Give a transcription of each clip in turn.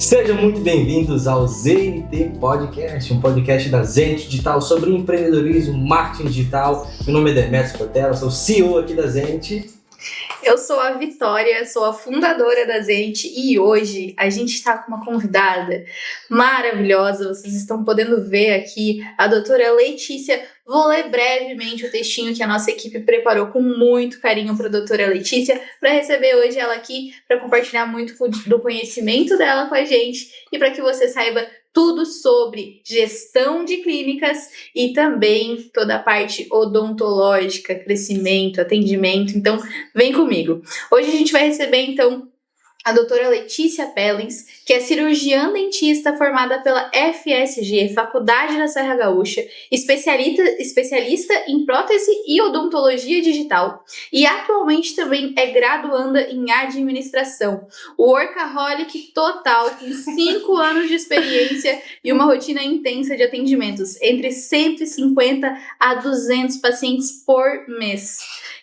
Sejam muito bem-vindos ao ZNT Podcast, um podcast da Zenit Digital sobre empreendedorismo, marketing digital. Meu nome é Demetrio Portela, sou o CEO aqui da Zenit. Eu sou a Vitória, sou a fundadora da Zenit e hoje a gente está com uma convidada maravilhosa. Vocês estão podendo ver aqui a doutora Letícia. Vou ler brevemente o textinho que a nossa equipe preparou com muito carinho para a doutora Letícia, para receber hoje ela aqui, para compartilhar muito do conhecimento dela com a gente e para que você saiba tudo sobre gestão de clínicas e também toda a parte odontológica, crescimento, atendimento. Então, vem comigo. Hoje a gente vai receber, então, a doutora Letícia Pellens, que é cirurgiã dentista formada pela FSG, Faculdade da Serra Gaúcha, especialista em prótese e odontologia digital e atualmente também é graduanda em administração. Workaholic total, com 5 anos de experiência e uma rotina intensa de atendimentos, entre 150 a 200 pacientes por mês,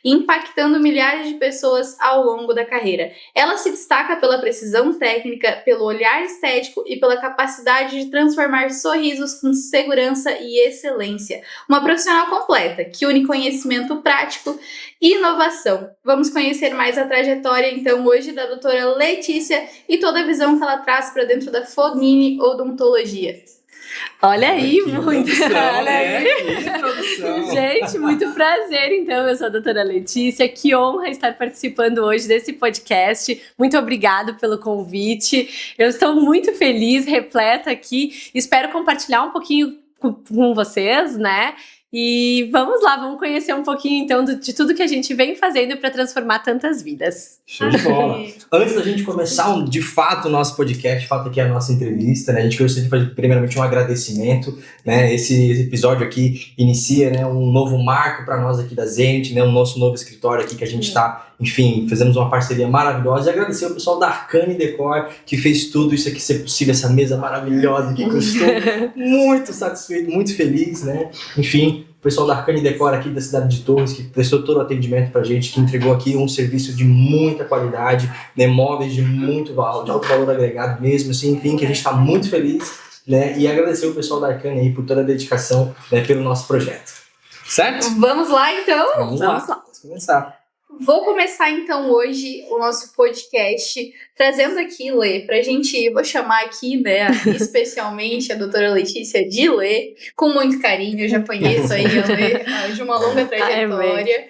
impactando milhares de pessoas ao longo da carreira. Ela se destaca pela precisão técnica, pelo olhar estético e pela capacidade de transformar sorrisos com segurança e excelência. Uma profissional completa, que une conhecimento prático e inovação. Vamos conhecer mais a trajetória, então, hoje da doutora Letícia e toda a visão que ela traz para dentro da Fonini Odontologia. Olha aí, Olha aí. Gente, muito prazer, então, eu sou a doutora Letícia, que honra estar participando hoje desse podcast, muito obrigado pelo convite, eu estou muito feliz, repleta aqui, espero compartilhar um pouquinho com vocês, né? E vamos lá, vamos conhecer um pouquinho então de tudo que a gente vem fazendo para transformar tantas vidas. Show de bola. Antes da gente começar de fato o nosso podcast, de fato aqui a nossa entrevista, né? A gente gostaria de fazer primeiramente um agradecimento, né? Esse episódio aqui inicia, né, um novo marco para nós aqui da Zenit, né? O nosso novo escritório aqui que a gente está, enfim, fizemos uma parceria maravilhosa. E agradecer o pessoal da Arcane Decor que fez tudo isso aqui ser possível, essa mesa maravilhosa que custou muito satisfeito, muito feliz, né? Enfim, o pessoal da Arcane Decor aqui da cidade de Torres, que prestou todo o atendimento pra gente, que entregou aqui um serviço de muita qualidade, né, móveis de muito valor, de alto valor agregado mesmo, assim, enfim, que a gente tá muito feliz, né, e agradecer o pessoal da Arcane aí por toda a dedicação, né, pelo nosso projeto. Certo? Vamos lá, então? Vamos lá. Vamos começar. Vou começar então hoje o nosso podcast trazendo aqui, Lê, pra gente, vou chamar aqui, né, especialmente a doutora Letícia de Lê, com muito carinho, eu já conheço aí a Lê de uma longa trajetória.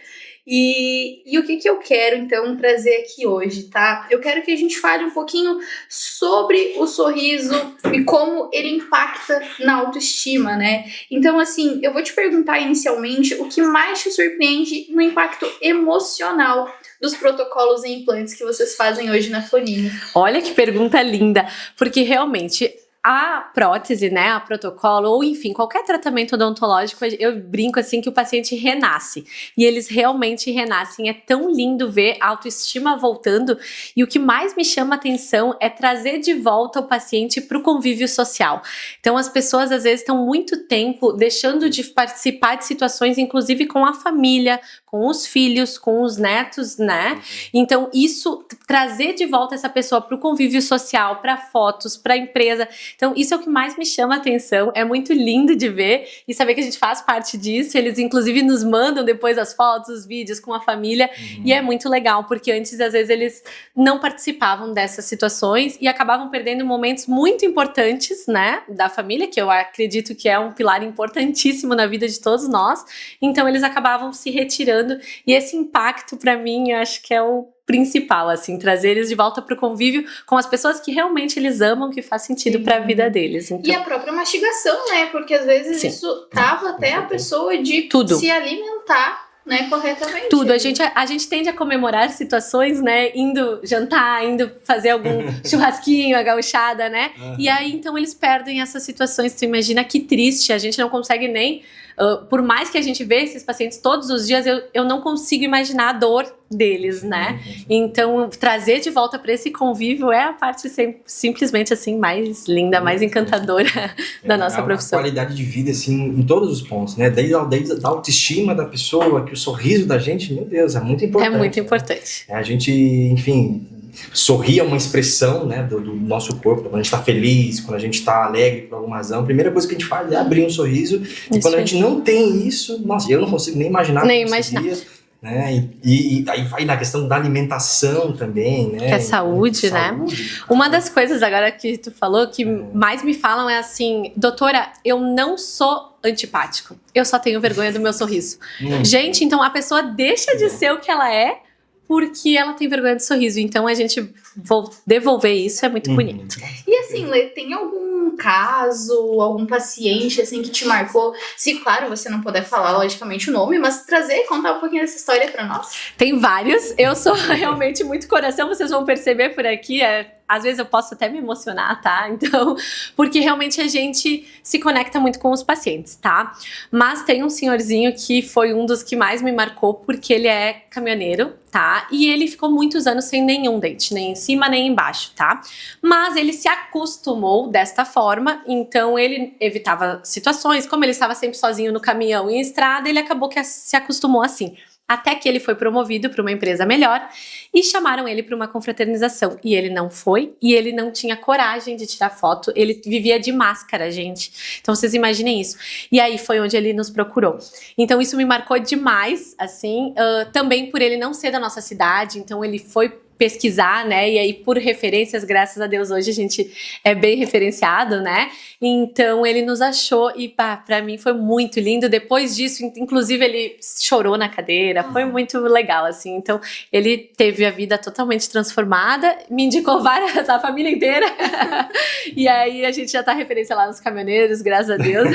E o que eu quero, então, trazer aqui hoje, tá? Eu quero que a gente fale um pouquinho sobre o sorriso e como ele impacta na autoestima, né? Então, assim, eu vou te perguntar inicialmente o que mais te surpreende no impacto emocional dos protocolos e implantes que vocês fazem hoje na Fonini. Olha que pergunta linda, porque realmente a prótese, né, a protocolo, ou enfim, qualquer tratamento odontológico, eu brinco assim que o paciente renasce, e eles realmente renascem, é tão lindo ver a autoestima voltando, e o que mais me chama atenção é trazer de volta o paciente para o convívio social. Então as pessoas às vezes estão muito tempo deixando de participar de situações, inclusive com a família, com os filhos, com os netos, né? Então isso, trazer de volta essa pessoa para o convívio social, para fotos, para a empresa. Então isso é o que mais me chama a atenção, é muito lindo de ver e saber que a gente faz parte disso, eles inclusive nos mandam depois as fotos, os vídeos com a família, e é muito legal, porque antes às vezes eles não participavam dessas situações e acabavam perdendo momentos muito importantes, né, da família, que eu acredito que é um pilar importantíssimo na vida de todos nós, então eles acabavam se retirando, e esse impacto para mim eu acho que é o principal, assim, trazer eles de volta para o convívio com as pessoas que realmente eles amam, que faz sentido para a vida deles. Então, e a própria mastigação, né? Porque às vezes isso trava até a pessoa de se alimentar, né, corretamente. Tudo, a gente tende a comemorar situações, né, indo jantar, indo fazer algum churrasquinho, a gauchada, né, e aí então eles perdem essas situações. Tu imagina que triste, a gente não consegue nem, por mais que a gente vê esses pacientes todos os dias, eu não consigo imaginar a dor deles, né, então trazer de volta para esse convívio é a parte simplesmente assim mais linda, mais encantadora da nossa profissão. A qualidade de vida, assim, em todos os pontos, né, desde a autoestima da pessoa, que o sorriso da gente, meu Deus, é muito importante. É muito importante. A gente, enfim, sorrir é uma expressão, né, do nosso corpo. Quando a gente está feliz, quando a gente está alegre por alguma razão, a primeira coisa que a gente faz é abrir um sorriso. E quando a gente não tem isso, nossa, eu não consigo nem imaginar. Nem imaginar. Né? E aí vai na questão da alimentação também, né? Que é saúde, né? Uma das coisas agora que tu falou que mais me falam é assim, doutora, eu não sou antipático, eu só tenho vergonha do meu sorriso. Gente, então a pessoa deixa de ser o que ela é porque ela tem vergonha do sorriso. Então a gente devolver isso é muito bonito. E assim, Lê, tem algum caso, algum paciente assim que te marcou? Se, claro, você não puder falar logicamente o nome, mas contar um pouquinho dessa história pra nós. Tem vários. Eu sou realmente muito coração, vocês vão perceber por aqui. Às vezes eu posso até me emocionar, tá? Então, porque realmente a gente se conecta muito com os pacientes, tá? Mas tem um senhorzinho que foi um dos que mais me marcou, porque ele é caminhoneiro, tá? E ele ficou muitos anos sem nenhum dente, nem em cima nem embaixo, tá? Mas ele se acostumou desta forma, então ele evitava situações, como ele estava sempre sozinho no caminhão e em estrada, ele acabou que se acostumou assim. Até que ele foi promovido para uma empresa melhor e chamaram ele para uma confraternização. E ele não foi, e ele não tinha coragem de tirar foto. Ele vivia de máscara, gente. Então vocês imaginem isso. E aí foi onde ele nos procurou. Então isso me marcou demais, assim. Também por ele não ser da nossa cidade, então ele foi pesquisar, né, e aí por referências, graças a Deus, hoje a gente é bem referenciado, né, então ele nos achou e pra mim foi muito lindo. Depois disso, inclusive ele chorou na cadeira, foi muito legal, assim, então ele teve a vida totalmente transformada, me indicou várias, a família inteira, e aí a gente já tá referência lá nos caminhoneiros, graças a Deus,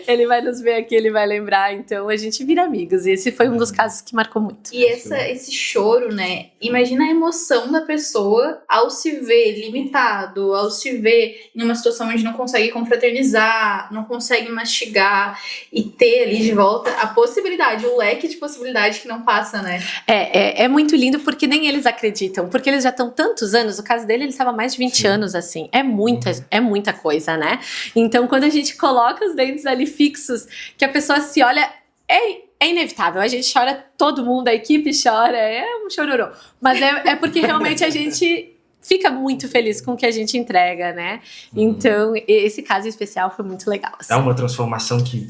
ele vai nos ver aqui, ele vai lembrar, então a gente vira amigos, e esse foi um dos casos que marcou muito. E esse choro, né, imagina a emoção da pessoa ao se ver limitado, ao se ver em uma situação onde não consegue confraternizar, não consegue mastigar e ter ali de volta a possibilidade, o leque de possibilidade que não passa, né? É muito lindo porque nem eles acreditam, porque eles já estão tantos anos, o caso dele ele estava mais de 20 anos assim, é muita coisa, né? Então quando a gente coloca os dentes ali fixos, que a pessoa se olha, é inevitável, a gente chora, todo mundo, a equipe chora, é um chororô. Mas é porque realmente a gente fica muito feliz com o que a gente entrega, né? Então, esse caso especial foi muito legal. Assim. É uma transformação que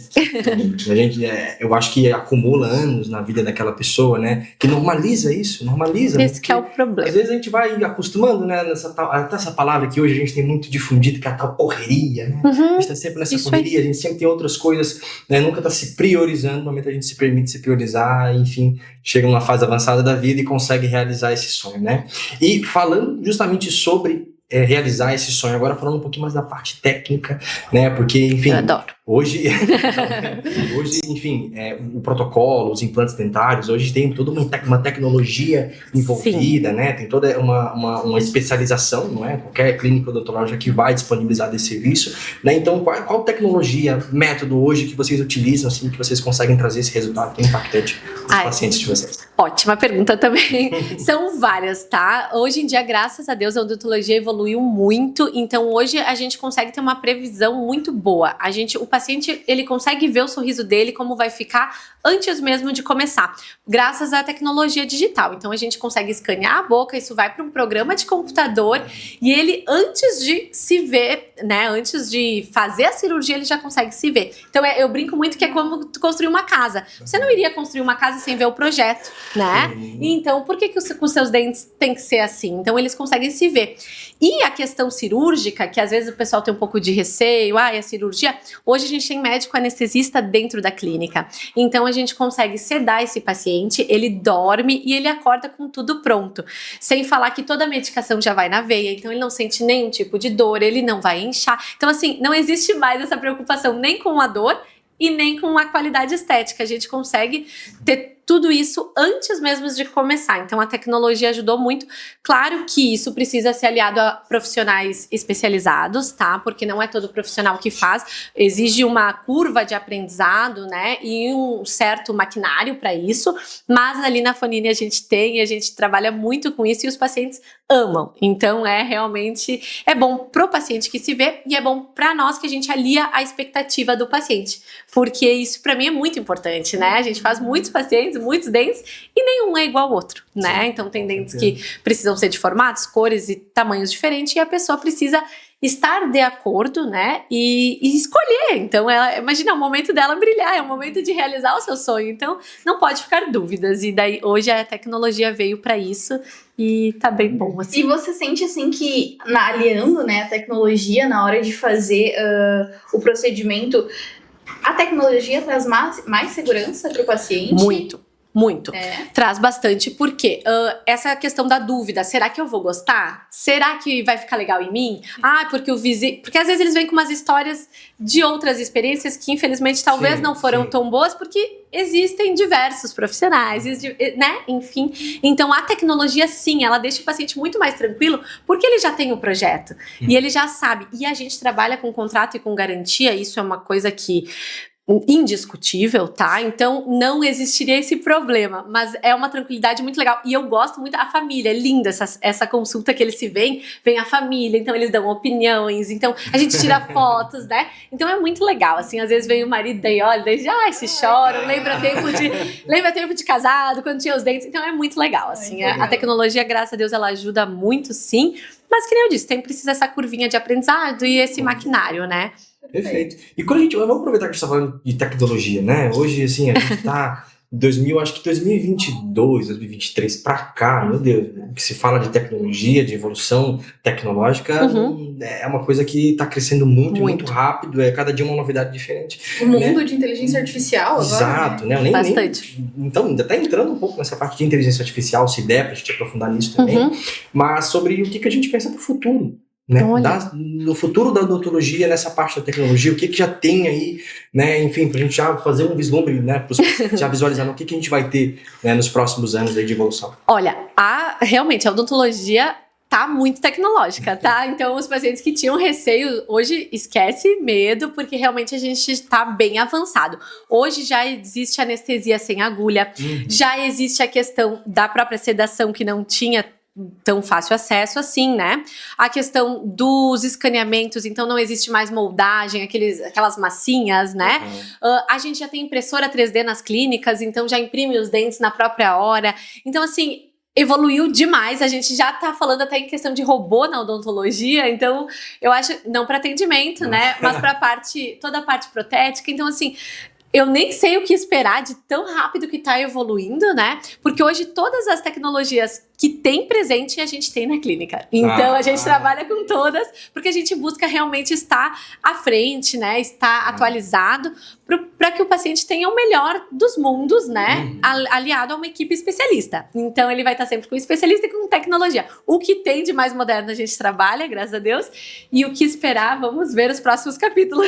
a gente, eu acho que acumula anos na vida daquela pessoa, né? Que normaliza isso, normaliza. Esse que é o problema. Às vezes a gente vai acostumando, né? Até essa palavra que hoje a gente tem muito difundido, que é a tal correria, né? A gente tá sempre nessa correria, a gente sempre tem outras coisas, né? Nunca tá se priorizando. No momento a gente se permite se priorizar, enfim, chega numa fase avançada da vida e consegue realizar esse sonho, né? E falando justamente sobre realizar esse sonho, agora falando um pouquinho mais da parte técnica, né? Porque, enfim, eu adoro. Hoje, enfim, o protocolo, os implantes dentários, hoje tem toda uma tecnologia envolvida, né? Tem toda uma especialização, não é? Qualquer clínica odontológica que vai disponibilizar desse serviço, né? Então, qual tecnologia, método hoje que vocês utilizam, assim, que vocês conseguem trazer esse resultado tão impactante para os pacientes de vocês? Ótima pergunta também. São várias, tá? Hoje em dia, graças a Deus, a odontologia evoluiu muito, então hoje a gente consegue ter uma previsão muito boa. O paciente, ele consegue ver o sorriso dele, como vai ficar antes mesmo de começar, graças à tecnologia digital. Então a gente consegue escanear a boca, isso vai para um programa de computador e ele, antes de se ver, né, antes de fazer a cirurgia, ele já consegue se ver. Então eu brinco muito que é como tu construir uma casa. Você não iria construir uma casa sem ver o projeto, né? Então, por que os seus dentes tem que ser assim? Então eles conseguem se ver. E a questão cirúrgica, que às vezes o pessoal tem um pouco de receio, a cirurgia, hoje a gente tem médico anestesista dentro da clínica. Então a gente consegue sedar esse paciente, ele dorme e ele acorda com tudo pronto. Sem falar que toda a medicação já vai na veia, então ele não sente nenhum tipo de dor, ele não vai inchar. Então assim, não existe mais essa preocupação nem com a dor e nem com a qualidade estética. A gente consegue ter tudo isso antes mesmo de começar. Então a tecnologia ajudou muito. Claro que isso precisa ser aliado a profissionais especializados, tá? Porque não é todo profissional que faz. Exige uma curva de aprendizado, né? E um certo maquinário para isso. Mas ali na Fonini a gente trabalha muito com isso e os pacientes amam. Então realmente bom pro paciente que se vê e é bom para nós que a gente alia a expectativa do paciente. Porque isso para mim é muito importante, né? A gente faz muitos pacientes muitos dentes, e nenhum é igual ao outro, né? Sim, então tem dentes que precisam ser de formatos, cores e tamanhos diferentes, e a pessoa precisa estar de acordo, né, e escolher. Então, imagina, é o momento dela brilhar, é o momento de realizar o seu sonho. Então, não pode ficar dúvidas. E daí, hoje, a tecnologia veio para isso e tá bem bom, assim. E você sente, assim, que aliando, né, a tecnologia na hora de fazer o procedimento, a tecnologia traz mais segurança para o paciente? Muito. Traz bastante, porque essa questão da dúvida, será que eu vou gostar? Será que vai ficar legal em mim? Porque porque às vezes eles vêm com umas histórias de outras experiências que infelizmente talvez não foram tão boas, porque existem diversos profissionais, né? Enfim, então a tecnologia sim, ela deixa o paciente muito mais tranquilo, porque ele já tem o projeto, e ele já sabe, e a gente trabalha com contrato e com garantia, isso é uma coisa que indiscutível, tá? Então não existiria esse problema, mas é uma tranquilidade muito legal, e eu gosto muito da família, é linda essa consulta que eles vem a família, então eles dão opiniões, então a gente tira fotos, né? Então é muito legal, assim, às vezes vem o marido daí, olha, se choram, lembra tempo de casado, quando tinha os dentes, então é muito legal, assim, a tecnologia, graças a Deus, ela ajuda muito, sim, mas que nem eu disse, precisa essa curvinha de aprendizado e esse maquinário, né? Perfeito. E quando vamos aproveitar que a gente está falando de tecnologia, né? Hoje, assim, a gente tá acho que 2022, 2023 para cá, meu Deus, que se fala de tecnologia, de evolução tecnológica, é uma coisa que está crescendo muito rápido, cada dia uma novidade diferente. O mundo de inteligência artificial agora. Exato, né? Bastante. Então, ainda está entrando um pouco nessa parte de inteligência artificial, se der para a gente aprofundar nisso também, mas sobre o que a gente pensa para o futuro. Né? No futuro da odontologia, nessa parte da tecnologia, o que já tem aí, né? Enfim, pra gente já fazer um vislumbre, né? Já visualizar o que a gente vai ter, né, nos próximos anos aí de evolução. Olha, realmente a odontologia tá muito tecnológica, tá? Então os pacientes que tinham receio, hoje esquece medo, porque realmente a gente tá bem avançado. Hoje já existe anestesia sem agulha, já existe a questão da própria sedação que não tinha tão fácil acesso assim, né? A questão dos escaneamentos, então não existe mais moldagem, aquelas massinhas, né? A gente já tem impressora 3D nas clínicas, então já imprime os dentes na própria hora. Então, assim, evoluiu demais, a gente já tá falando até em questão de robô na odontologia, então eu acho, não para atendimento, né? Mas para toda a parte protética, então assim, eu nem sei o que esperar de tão rápido que tá evoluindo, né? Porque hoje todas as tecnologias que tem presente a gente tem na clínica. Então a gente trabalha com todas, porque a gente busca realmente estar à frente, né? Estar atualizado para que o paciente tenha o melhor dos mundos, né? Aliado a uma equipe especialista. Então ele vai estar sempre com especialista e com tecnologia. O que tem de mais moderno a gente trabalha, graças a Deus. E o que esperar, vamos ver os próximos capítulos.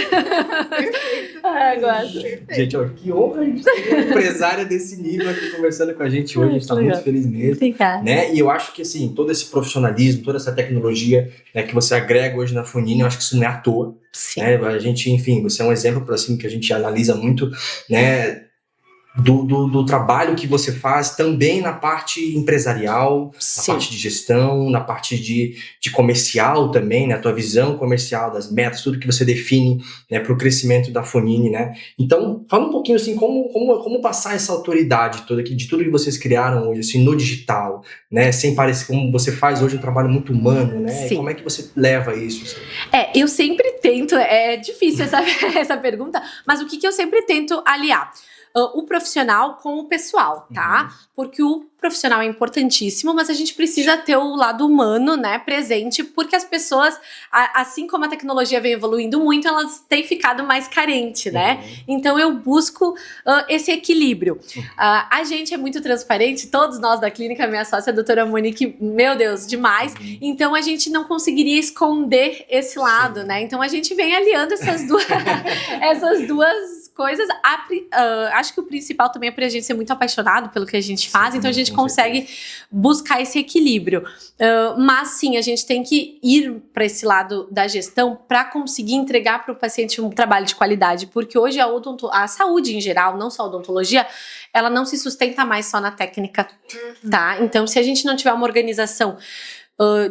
Gente, ó, que honra a gente ter uma empresária desse nível aqui conversando com a gente hoje. A gente tá muito feliz mesmo. Obrigada. Né? E eu acho que, assim, todo esse profissionalismo, toda essa tecnologia, né, que você agrega hoje na Fonini, eu acho que isso não é à toa. Sim. Né? A gente, enfim, você é um exemplo, assim, que a gente analisa muito, né, do trabalho que você faz também na parte empresarial, na parte de gestão, na parte de comercial também, né? A tua visão comercial, das metas, tudo que você define, né, para o crescimento da Fonini, né? Então, fala um pouquinho assim, como passar essa autoridade toda aqui, de tudo que vocês criaram hoje, assim, no digital, né? Sem parecer, como você faz hoje um trabalho muito humano, né? E como é que você leva isso? Assim? Eu sempre tento, é difícil essa pergunta, mas o que eu sempre tento aliar? O profissional com o pessoal, tá? Porque o profissional é importantíssimo, mas a gente precisa ter o lado humano, né, presente, porque as pessoas, assim como a tecnologia vem evoluindo muito, elas têm ficado mais carentes, né? Então eu busco esse equilíbrio. A gente é muito transparente, todos nós da clínica, minha sócia, a doutora Monique, meu Deus, demais. Então a gente não conseguiria esconder esse lado, né? Então a gente vem aliando essas duas coisas. Acho que o principal também é pra gente ser muito apaixonado pelo que a gente faz, então a gente consegue buscar esse equilíbrio. Mas sim, a gente tem que ir para esse lado da gestão para conseguir entregar para o paciente um trabalho de qualidade, porque hoje a saúde em geral, não só a odontologia, ela não se sustenta mais só na técnica, tá? Então, se a gente não tiver uma organização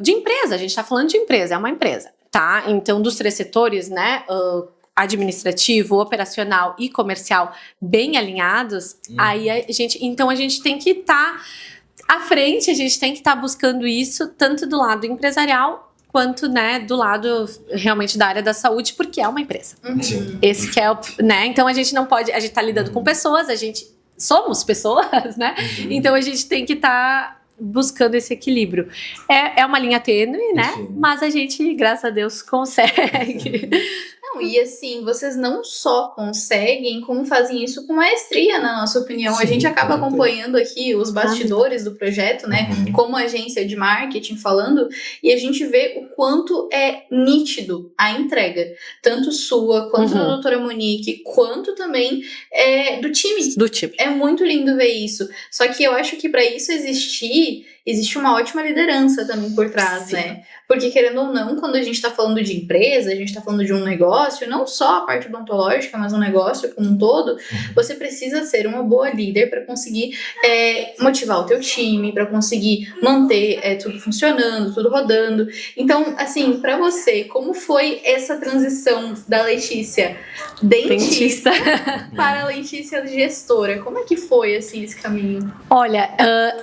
de empresa, a gente tá falando de empresa, é uma empresa, tá? Então, dos 3 setores, né? administrativo, operacional e comercial bem alinhados, aí então a gente tem que estar à frente, a gente tem que estar buscando isso tanto do lado empresarial quanto, né, do lado realmente da área da saúde, porque é uma empresa. Esse que é o, né? Então a gente não pode, a gente tá lidando com pessoas, a gente somos pessoas, né? Então a gente tem que estar buscando esse equilíbrio. É uma linha tênue, né? Mas a gente, graças a Deus, consegue. Não, e assim, vocês não só conseguem, como fazem isso com maestria, na nossa opinião. A gente acaba acompanhando aqui os bastidores do projeto, né? Como agência de marketing falando, e a gente vê o quanto é nítido a entrega. Tanto sua, quanto da doutora Monique, quanto também do time. Do time. É muito lindo ver isso. Só que eu acho que para isso existe uma ótima liderança também por trás, né? Porque, querendo ou não, quando a gente tá falando de empresa, a gente tá falando de um negócio, não só a parte odontológica, mas um negócio como um todo, você precisa ser uma boa líder para conseguir motivar o teu time, para conseguir manter tudo funcionando, tudo rodando. Então, assim, para você, como foi essa transição da Letícia dentista para a Letícia gestora? Como é que foi, assim, esse caminho? Olha,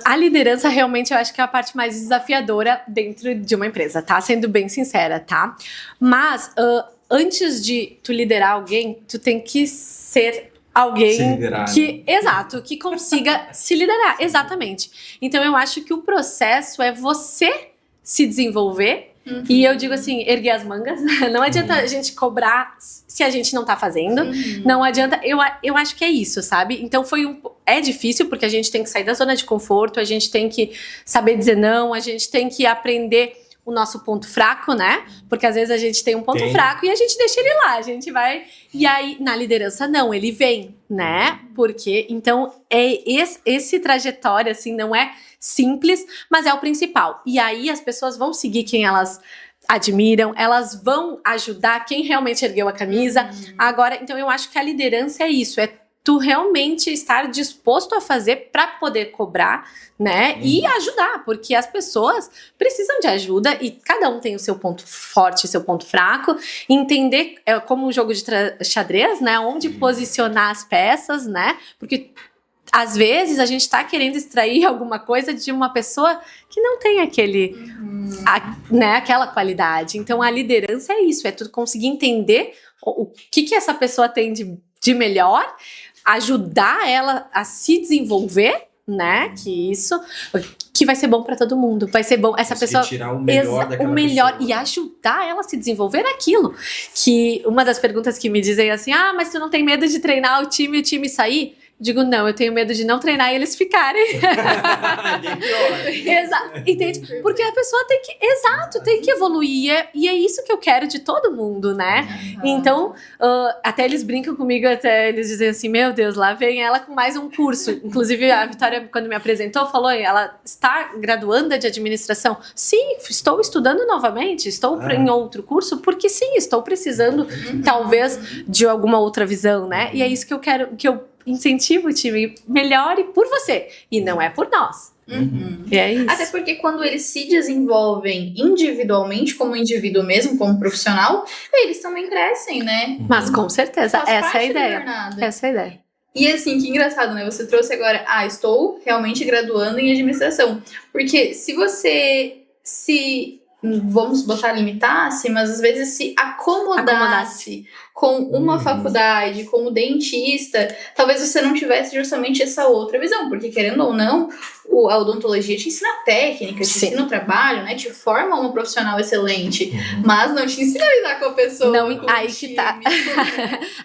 a liderança realmente eu acho que é a parte mais desafiadora dentro de uma empresa, tá? Sendo bem sincera, tá? Mas antes de tu liderar alguém, tu tem que ser alguém que, exato, que consiga se liderar, exatamente. Então eu acho que o processo é você se desenvolver. E eu digo assim, erguer as mangas. Não adianta a gente cobrar se a gente não tá fazendo. Não adianta, eu acho que é isso, sabe? Então é difícil porque a gente tem que sair da zona de conforto, a gente tem que saber dizer não, a gente tem que aprender o nosso ponto fraco, né? Porque às vezes a gente tem um ponto fraco e a gente deixa ele lá, a gente vai... E aí, na liderança, não, ele vem, né? Porque, então, esse trajetória, assim, não é simples, mas é o principal. E aí, as pessoas vão seguir quem elas admiram, elas vão ajudar quem realmente ergueu a camisa. Agora, então, eu acho que a liderança é isso, é tu realmente estar disposto a fazer para poder cobrar, né? E ajudar, porque as pessoas precisam de ajuda e cada um tem o seu ponto forte, seu ponto fraco. Entender como um jogo de xadrez, né? Onde posicionar as peças, né? Porque às vezes a gente tá querendo extrair alguma coisa de uma pessoa que não tem aquela qualidade. Então a liderança é isso, é tu conseguir entender o que essa pessoa tem de melhor, ajudar ela a se desenvolver, né? Que vai ser bom pra todo mundo. Vai ser bom essa pessoa tirar o melhor daquela pessoa. E ajudar ela a se desenvolver naquilo. Que uma das perguntas que me dizem assim: mas tu não tem medo de treinar o time sair? Digo, não, eu tenho medo de não treinar e eles ficarem. Entende? Porque a pessoa tem que evoluir. E é isso que eu quero de todo mundo, né? Então, até eles brincam comigo, até eles dizem assim, meu Deus, lá vem ela com mais um curso. Inclusive, a Vitória, quando me apresentou, falou, ela está graduanda de administração. Sim, estou estudando novamente, estou em outro curso, porque sim, estou precisando, talvez, de alguma outra visão, né? E é isso que eu quero, que eu incentivo o time, melhore por você e não é por nós. E é isso. Até porque quando eles se desenvolvem individualmente, como indivíduo mesmo, como profissional, eles também crescem, né? Mas com certeza, essa é a ideia. Essa é a ideia. E assim, que engraçado, né? Você trouxe agora, estou realmente graduando em administração. Porque se você vamos botar limitasse, mas às vezes se acomodasse com uma faculdade, como dentista, talvez você não tivesse justamente essa outra visão, porque querendo ou não, a odontologia te ensina técnica, te ensina o trabalho, né? Te forma uma profissional excelente, mas não te ensina a lidar com a pessoa. Não, aí que tá.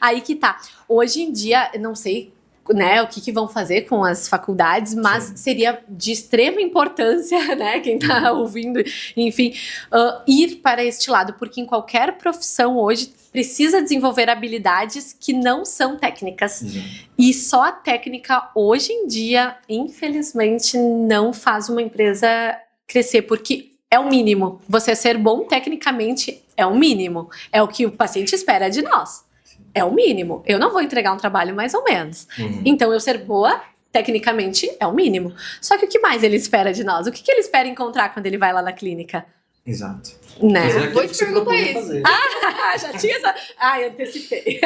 Aí que tá. Hoje em dia, não sei, né, o que vão fazer com as faculdades, mas seria de extrema importância, né, quem tá ouvindo, enfim, ir para este lado, porque em qualquer profissão hoje precisa desenvolver habilidades que não são técnicas. E só a técnica hoje em dia, infelizmente, não faz uma empresa crescer, porque é o mínimo. Você ser bom tecnicamente é o mínimo, é o que o paciente espera de nós. É o mínimo. Eu não vou entregar um trabalho mais ou menos. Então, eu ser boa, tecnicamente, é o mínimo. Só que o que mais ele espera de nós? O que ele espera encontrar quando ele vai lá na clínica? Exato. Né? Mas é aquilo Vou que te você perguntar propõe isso. fazer. Já tinha essa... Ai, antecipei.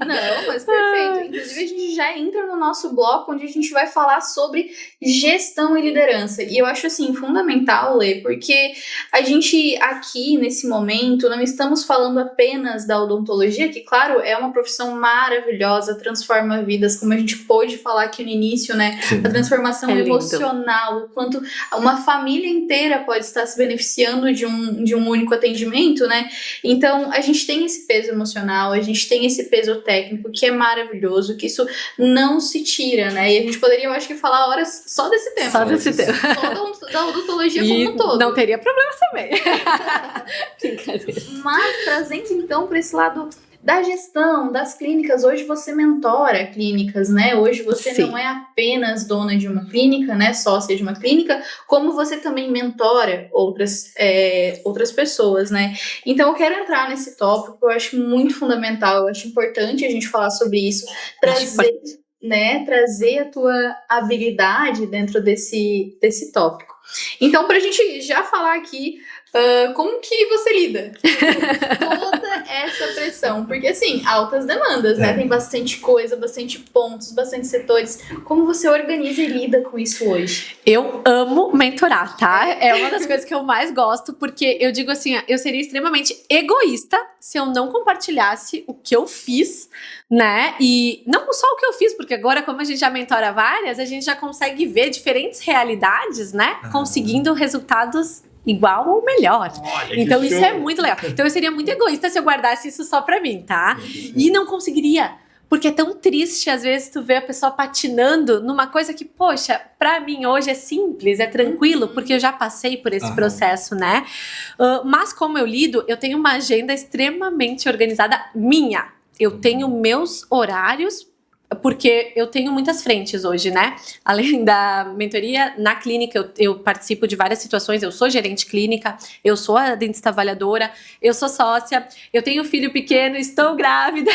Não, mas perfeito. Inclusive, a gente já entra no nosso bloco onde a gente vai falar sobre gestão e liderança. E eu acho, assim, fundamental, Lê, porque a gente aqui, nesse momento, não estamos falando apenas da odontologia, que, claro, é uma profissão maravilhosa, transforma vidas, como a gente pôde falar aqui no início, né? Sim. A transformação É lindo. emocional, o quanto uma família inteira pode estar se beneficiando de um único atendimento, né? Então, a gente tem esse peso emocional, a gente tem esse peso técnico, que é maravilhoso, que isso não se tira, né? E a gente poderia, eu acho que, falar horas só desse tema. Só desse tema. Só da odontologia E como um todo. não teria problema também. Brincadeira. Mas, trazendo, então, para esse lado da gestão, das clínicas, hoje você mentora clínicas, né? Hoje você Sim. não é apenas dona de uma clínica, né? Sócia de uma clínica, como você também mentora outras pessoas, né? Então eu quero entrar nesse tópico, eu acho muito fundamental, eu acho importante a gente falar sobre isso, trazer a tua habilidade dentro desse tópico. Então, pra gente já falar aqui, como que você lida com toda essa pressão? Porque, assim, altas demandas, né? Tem bastante coisa, bastante pontos, bastante setores. Como você organiza e lida com isso hoje? Eu amo mentorar, tá? É uma das coisas que eu mais gosto, porque eu digo assim, eu seria extremamente egoísta se eu não compartilhasse o que eu fiz, né? E não só o que eu fiz, porque agora, como a gente já mentora várias, a gente já consegue ver diferentes realidades, né? Conseguindo resultados igual ou melhor. Olha, Então que isso show. é muito legal. Então eu seria muito egoísta se eu guardasse isso só pra mim, tá? E não conseguiria. Porque é tão triste, às vezes, tu ver a pessoa patinando numa coisa que, poxa, pra mim hoje é simples, é tranquilo, porque eu já passei por esse processo, né? Mas como eu lido, eu tenho uma agenda extremamente organizada minha. Eu tenho meus horários, porque eu tenho muitas frentes hoje, né? Além da mentoria, na clínica eu participo de várias situações, eu sou gerente clínica, eu sou a dentista avaliadora, eu sou sócia, eu tenho filho pequeno, estou grávida,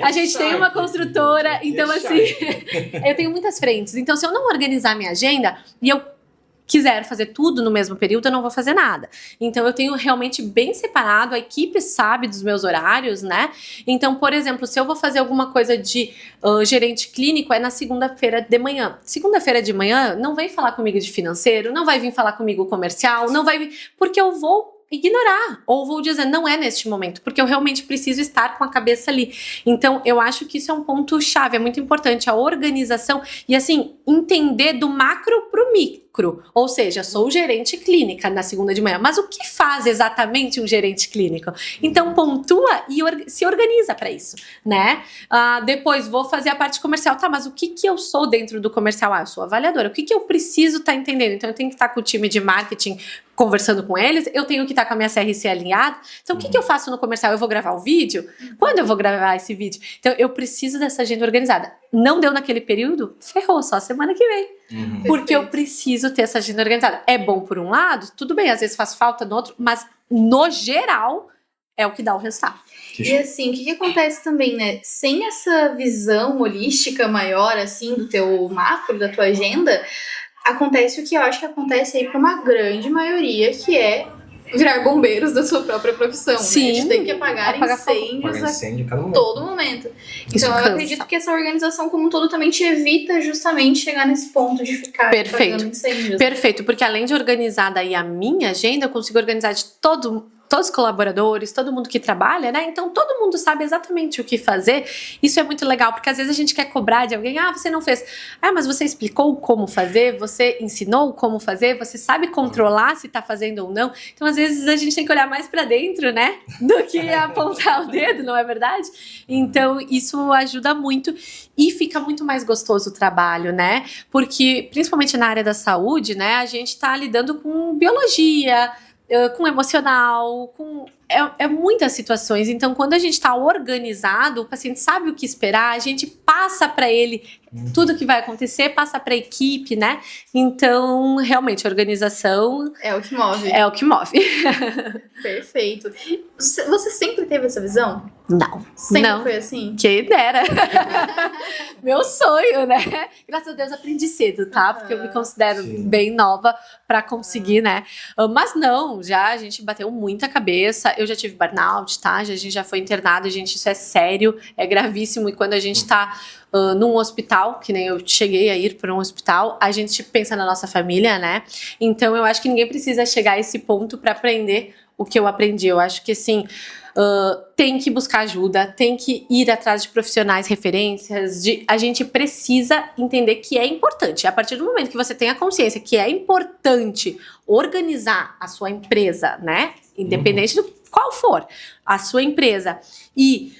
a gente tem uma construtora, então assim, eu tenho muitas frentes. Então se eu não organizar minha agenda e eu quiser fazer tudo no mesmo período, eu não vou fazer nada. Então, eu tenho realmente bem separado, a equipe sabe dos meus horários, né? Então, por exemplo, se eu vou fazer alguma coisa de gerente clínico, é na segunda-feira de manhã. Segunda-feira de manhã, não vem falar comigo de financeiro, não vai vir falar comigo comercial, não vai vir, porque eu vou ignorar, ou vou dizer, não é neste momento, porque eu realmente preciso estar com a cabeça ali. Então, eu acho que isso é um ponto chave, é muito importante, a organização e, assim, entender do macro pro micro, ou seja, sou gerente clínica na segunda de manhã, mas o que faz exatamente um gerente clínico? Então, pontua e se organiza para isso, né? Depois, vou fazer a parte comercial, tá, mas o que eu sou dentro do comercial? Eu sou avaliadora, o que eu preciso estar entendendo? Então, eu tenho que estar com o time de marketing conversando com eles, eu tenho que estar com a minha CRC alinhada. Então, o que eu faço no comercial? Eu vou gravar o vídeo? Quando eu vou gravar esse vídeo? Então, eu preciso dessa agenda organizada. Não deu naquele período? Ferrou, só semana que vem. Porque eu preciso ter essa agenda organizada. É bom por um lado? Tudo bem, às vezes faz falta no outro, mas no geral é o que dá o resultado. E assim, o que acontece também, né? Sem essa visão holística maior, assim, do teu macro, da tua agenda, acontece o que eu acho que acontece aí para uma grande maioria, que é virar bombeiros da sua própria profissão. Sim. Né? A gente tem que apagar incêndios a cada momento. todo momento. Isso Então eu cansa. acredito que essa organização como um todo também te evita justamente chegar nesse ponto de ficar apagando incêndios. Perfeito, porque além de organizar daí a minha agenda, eu consigo organizar de todos os colaboradores, todo mundo que trabalha, né? Então todo mundo sabe exatamente o que fazer. Isso é muito legal, porque às vezes a gente quer cobrar de alguém, você não fez. Mas você explicou como fazer, você ensinou como fazer, você sabe controlar se tá fazendo ou não. Então às vezes a gente tem que olhar mais pra dentro, né? Do que apontar o dedo, não é verdade? Então isso ajuda muito e fica muito mais gostoso o trabalho, né? Porque principalmente na área da saúde, né? A gente tá lidando com biologia, com emocional, com muitas situações. Então, quando a gente está organizado, o paciente sabe o que esperar, a gente passa para ele tudo que vai acontecer passa para a equipe, né? Então, realmente, a organização É o que move. é o que move. Perfeito. Você sempre teve essa visão? Não, Sempre não. foi assim? Quem dera. Meu sonho, né? Graças a Deus aprendi cedo, tá? Porque eu me considero Sim. bem nova pra conseguir, né? Mas não, a gente bateu muita cabeça. Eu já tive burnout, tá? A gente já foi internado, gente, isso é sério, é gravíssimo. E quando a gente tá num hospital, que nem eu cheguei a ir para um hospital, a gente pensa na nossa família, né? Então eu acho que ninguém precisa chegar a esse ponto pra aprender o que eu aprendi. Eu acho que assim, tem que buscar ajuda, tem que ir atrás de profissionais, referências, a gente precisa entender que é importante. A partir do momento que você tem a consciência que é importante organizar a sua empresa, né? Independente do qual for a sua empresa, e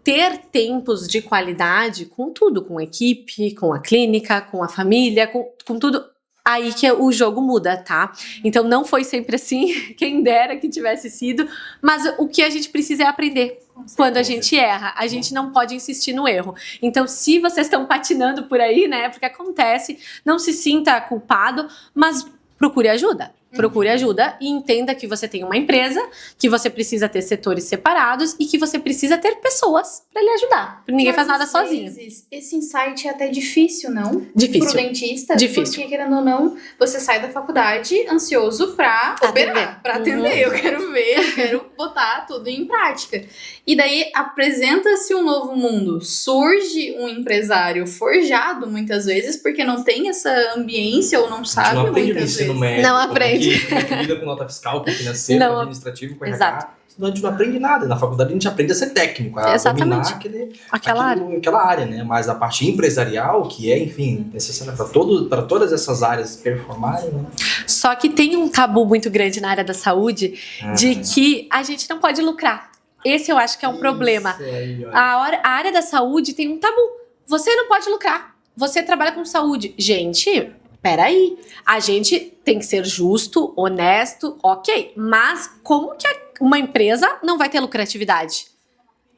ter tempos de qualidade com tudo, com a equipe, com a clínica, com a família, com tudo. Aí que o jogo muda, tá? Então não foi sempre assim, quem dera que tivesse sido, mas o que a gente precisa é aprender. Quando a gente erra, a gente não pode insistir no erro. Então, se vocês estão patinando por aí, né, porque acontece, não se sinta culpado, mas procure ajuda. Procure ajuda e entenda que você tem uma empresa, que você precisa ter setores separados e que você precisa ter pessoas para lhe ajudar. Ninguém faz nada sozinho. Esse insight é até difícil, não? Difícil. Pro dentista. Difícil. Porque, querendo ou não, você sai da faculdade ansioso pra operar, pra atender. Eu quero ver, eu quero botar tudo em prática. E daí apresenta-se um novo mundo. Surge um empresário forjado, muitas vezes, porque não tem essa ambiência ou não sabe não aprende no muitas ensino vezes. médio. Não aprende. Como é que lida com nota fiscal, com financeiro, Não, com administrativo, com RH. exato. Senão a gente não aprende nada. Na faculdade a gente aprende a ser técnico, a Exatamente. dominar Aquela área. área, né? Mas a parte empresarial, que é, enfim, necessária para todas essas áreas performarem, né? Só que tem um tabu muito grande na área da saúde de que a gente não pode lucrar. Esse eu acho que é um problema. Aí, A área da saúde tem um tabu. Você não pode lucrar. Você trabalha com saúde. Gente, peraí. A gente tem que ser justo, honesto, ok. Mas como que uma empresa não vai ter lucratividade?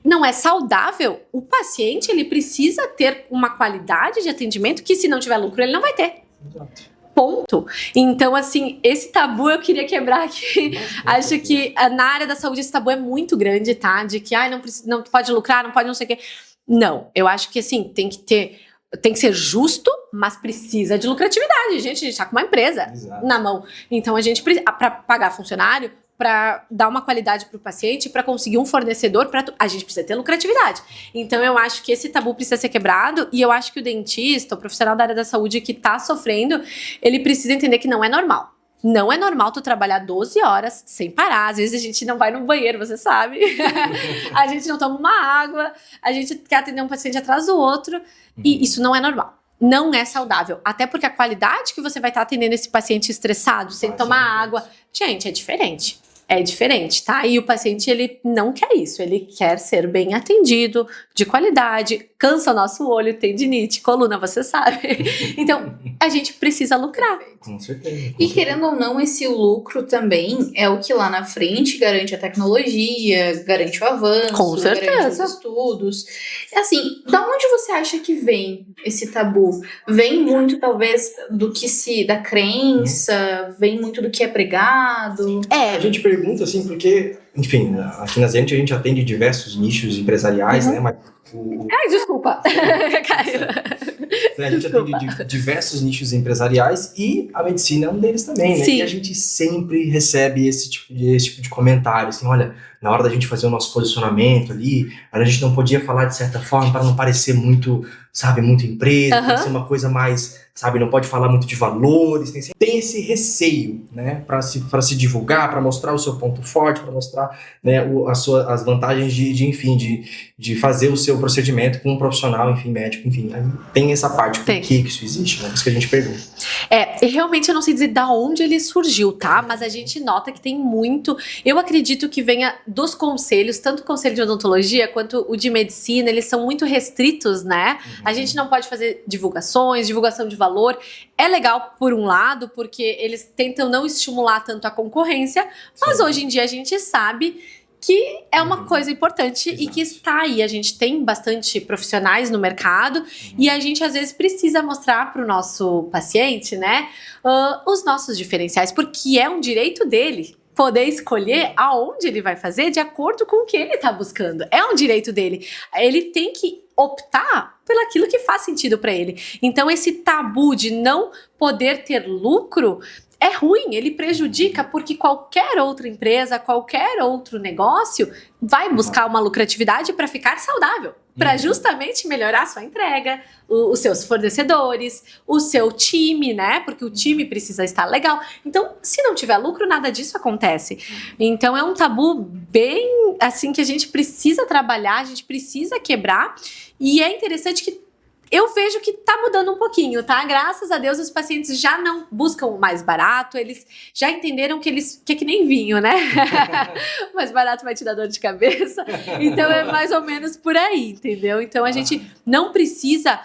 Não é saudável. O paciente, ele precisa ter uma qualidade de atendimento que, se não tiver lucro, ele não vai ter. Exato. Ponto. Então, assim, esse tabu eu queria quebrar aqui. Acho que na área da saúde esse tabu é muito grande, tá? De que, não pode lucrar, não pode não sei o quê. Não, eu acho que, assim, tem que ser justo, mas precisa de lucratividade. Gente, a gente tá com uma empresa na mão. Então, a gente precisa, para pagar funcionário, para dar uma qualidade para o paciente, para conseguir um fornecedor, a gente precisa ter lucratividade. Então, eu acho que esse tabu precisa ser quebrado, e eu acho que o dentista, o profissional da área da saúde que tá sofrendo, ele precisa entender que não é normal. Não é normal tu trabalhar 12 horas sem parar. Às vezes a gente não vai no banheiro, você sabe. A gente não toma uma água, a gente quer atender um paciente atrás do outro, e isso não é normal. Não é saudável. Até porque a qualidade que você vai estar atendendo esse paciente estressado, sem tomar água, gente, é diferente. É diferente, tá? E o paciente, ele não quer isso. Ele quer ser bem atendido, de qualidade, cansa o nosso olho, tendinite, coluna, você sabe. Então, a gente precisa lucrar. Com certeza. E querendo ou não, esse lucro também é o que lá na frente garante a tecnologia, garante o avanço, Com certeza. garante os estudos. Assim, da onde você acha que vem esse tabu? Vem muito, talvez, da crença, vem muito do que é pregado? A gente pergunta assim, porque, enfim, aqui na Zenit a gente atende diversos nichos empresariais, né? Mas Ai, desculpa. a gente atende diversos nichos empresariais e a medicina é um deles também, né? Sim. E a gente sempre recebe esse tipo de comentário, assim, olha, na hora da gente fazer o nosso posicionamento ali, a gente não podia falar de certa forma para não parecer muito, sabe, muito empresa, tem que ser uma coisa mais, sabe, não pode falar muito de valores, tem esse receio, né, para se divulgar, para mostrar o seu ponto forte, para mostrar, né, as vantagens de fazer o seu procedimento com um profissional, enfim, médico, enfim, aí tem essa parte, por que isso existe, né, isso que a gente pergunta. Realmente eu não sei dizer da onde ele surgiu, tá, mas a gente nota que tem muito, eu acredito que venha dos conselhos, tanto o conselho de odontologia quanto o de medicina, eles são muito restritos, né? A gente não pode fazer divulgação de valor. É legal por um lado, porque eles tentam não estimular tanto a concorrência, mas hoje em dia a gente sabe que é uma coisa importante e que está aí. A gente tem bastante profissionais no mercado e a gente às vezes precisa mostrar para o nosso paciente, né, os nossos diferenciais, porque é um direito dele poder escolher aonde ele vai fazer de acordo com o que ele está buscando. É um direito dele. Ele tem que optar pelo aquilo que faz sentido para ele. Então esse tabu de não poder ter lucro é ruim, ele prejudica, porque qualquer outra empresa, qualquer outro negócio vai buscar uma lucratividade para ficar saudável, para justamente melhorar a sua entrega, os seus fornecedores, o seu time, né? Porque o time precisa estar legal. Então, se não tiver lucro, nada disso acontece. Então, é um tabu bem, assim, que a gente precisa trabalhar, a gente precisa quebrar. E é interessante que eu vejo que tá mudando um pouquinho, tá? Graças a Deus, os pacientes já não buscam o mais barato, eles já entenderam que é que nem vinho, né? O mais barato vai te dar dor de cabeça. Então, é mais ou menos por aí, entendeu? Então, a gente não precisa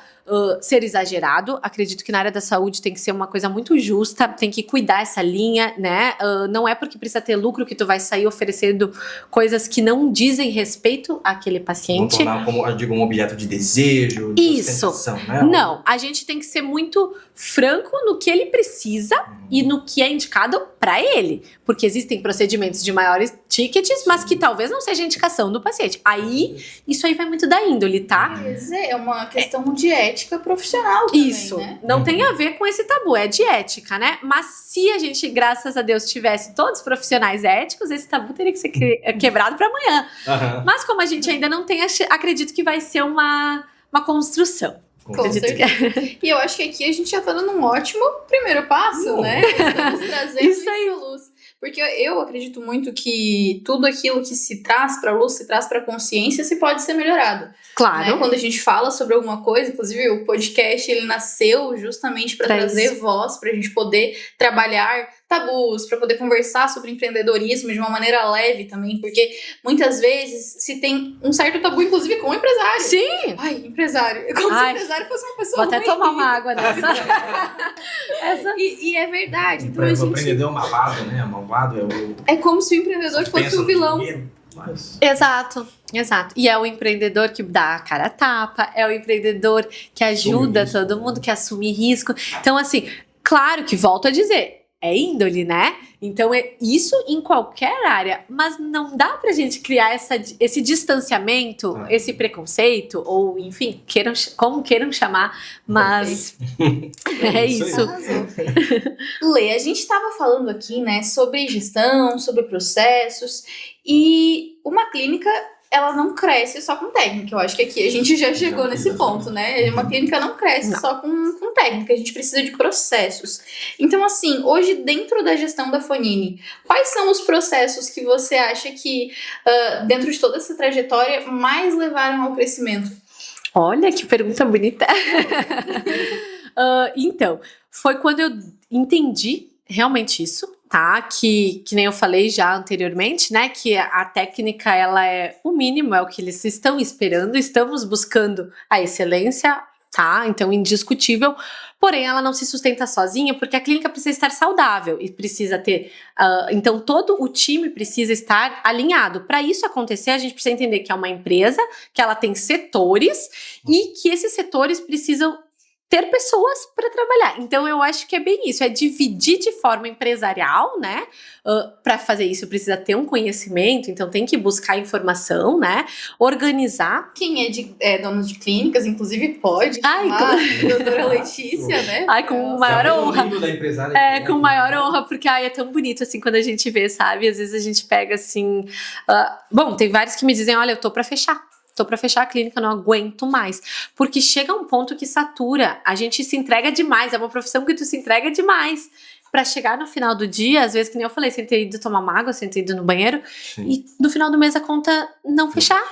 ser exagerado. Acredito que na área da saúde tem que ser uma coisa muito justa, tem que cuidar essa linha, né? Não é porque precisa ter lucro que tu vai sair oferecendo coisas que não dizem respeito àquele paciente. Vamos tornar, como eu digo, um objeto de desejo, de ostentação, né? Não, a gente tem que ser muito franco no que ele precisa e no que é indicado para ele, porque existem procedimentos de maiores tickets, mas que talvez não seja indicação do paciente. Aí, isso aí vai muito da índole, tá? É uma questão de ética profissional também, isso, né? Não tem a ver com esse tabu, é de ética, né? Mas se a gente, graças a Deus, tivesse todos profissionais éticos, esse tabu teria que ser quebrado para amanhã. Mas como a gente ainda não tem, acredito que vai ser uma construção. Com certeza. E eu acho que aqui a gente já tá dando um ótimo primeiro passo, né? Estamos trazendo isso à luz. Porque eu acredito muito que tudo aquilo que se traz para a luz, se traz para a consciência, se pode ser melhorado. Claro. Né? Quando a gente fala sobre alguma coisa, inclusive o podcast, ele nasceu justamente para trazer voz, para a gente poder trabalhar tabus, para poder conversar sobre empreendedorismo de uma maneira leve também, porque muitas vezes se tem um certo tabu, inclusive com o empresário. Sim! Ai, empresário. Como se o empresário fosse uma pessoa Vou até ruim. tomar uma água nessa. E é verdade. Então, O empreendedor é malvado, né? Malvado é o... É como se o empreendedor fosse o vilão. Mas... Exato. E é o empreendedor que dá a cara a tapa, é o empreendedor que ajuda todo mundo, que assume risco. Então, assim, claro que volto a dizer, é índole, né? Então, é isso em qualquer área, mas não dá pra gente criar esse distanciamento, esse preconceito, ou enfim, como queiram chamar, mas é isso. Lê, a gente estava falando aqui, né, sobre gestão, sobre processos, e uma clínica, ela não cresce só com técnica. Eu acho que aqui a gente já chegou nesse ponto, né? Uma clínica não cresce só com técnica, a gente precisa de processos. Então, assim, hoje dentro da gestão da Fonini, quais são os processos que você acha que, dentro de toda essa trajetória, mais levaram ao crescimento? Olha, que pergunta bonita. Então, foi quando eu entendi realmente isso, tá? Que nem eu falei já anteriormente, né? Que a técnica, ela é o mínimo, é o que eles estão esperando. Estamos buscando a excelência, tá? Então, indiscutível. Porém, ela não se sustenta sozinha, porque a clínica precisa estar saudável e precisa ter... então, todo o time precisa estar alinhado. Para isso acontecer, a gente precisa entender que é uma empresa, que ela tem setores e que esses setores precisam ter pessoas para trabalhar. Então, eu acho que é bem isso, é dividir de forma empresarial, né? Para fazer isso, precisa ter um conhecimento, então tem que buscar informação, né? Organizar. Quem é dono de clínicas, inclusive, pode chamar a doutora Letícia, né? Ai, com maior honra. Da empresária com maior honra, porque é tão bonito, assim, quando a gente vê, sabe? Às vezes a gente pega, assim... bom, tem vários que me dizem, olha, eu tô para fechar. Tô pra fechar a clínica, não aguento mais. Porque chega um ponto que satura, a gente se entrega demais, é uma profissão que tu se entrega demais. Pra chegar no final do dia, às vezes, que nem eu falei, sem ter ido tomar uma água, sem ter ido no banheiro, e no final do mês a conta não fechar.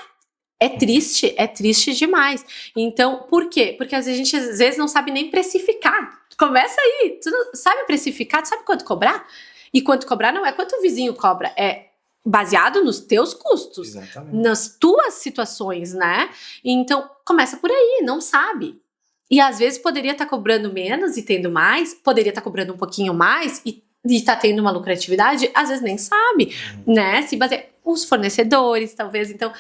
É triste demais. Então, por quê? Porque às vezes a gente não sabe nem precificar. Começa aí, tu não sabe precificar, tu sabe quanto cobrar? E quanto cobrar não é quanto o vizinho cobra, é baseado nos teus custos, exatamente, nas tuas situações, né? Então, começa por aí, não sabe. E às vezes poderia estar cobrando menos e tendo mais, poderia estar cobrando um pouquinho mais e e tá tendo uma lucratividade, às vezes nem sabe, né? Se baseia os fornecedores, talvez. Então,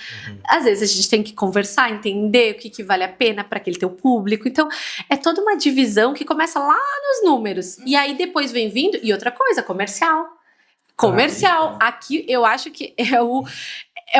às vezes a gente tem que conversar, entender o que vale a pena para aquele teu público. Então, é toda uma divisão que começa lá nos números. E aí depois vem vindo, e outra coisa, comercial. Comercial. Aqui eu acho que é